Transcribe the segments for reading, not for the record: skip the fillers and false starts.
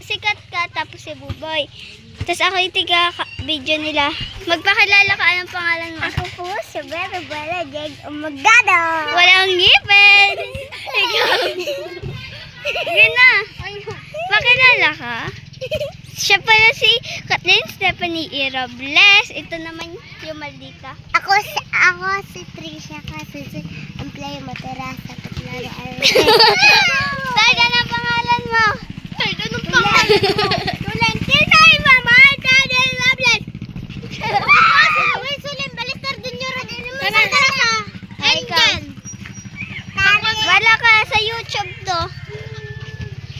sikat ka, tapos si Buboy. Tapos ako yung tiga-video nila. Magpakilala ka, anong pangalan mo? Ako po si Bella Jeg Umagdado. Walang ngipin! Ikaw. Yun na. Pakilala ka. Siya pala si Kathleen Stephanie Irobles. Ito naman yung maldita. Ako si Trisha kasi si Empleo Matera sa Katlaro. Tay, anong pangalan mo? Tay, anong pangalan mo? Tulan, Tisay, Mama, Daddy, Loveless. Uy, Sulim, balistar din nyo rin. Matera ka. Engel. Wala ka sa YouTube to.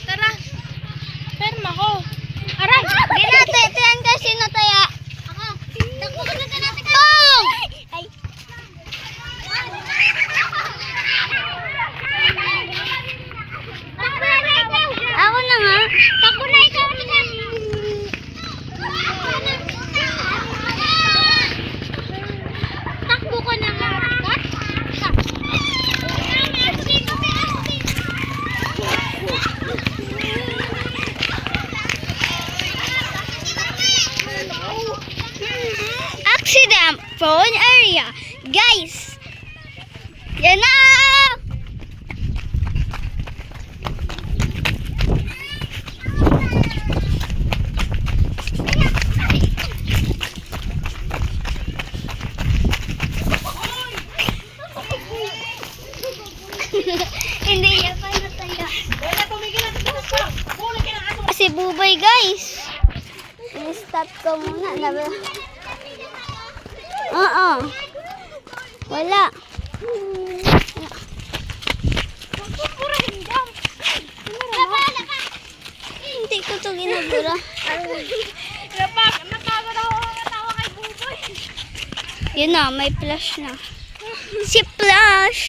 Tara. Perma ko. Aray! Ginatitian ka, sino taya? Ako. Takbo ka na natin. Tong! Ay. Ako na nga. Takbo na ikaw na. Takbo ko na nga. Accident prone area. Guys! Yan na! Hindi niya pa nataya. Si Buboy, guys. I-stop ko muna. Oo. Wala. Hindi ko ito ginagura. Yun na, may flash na. Si Flash!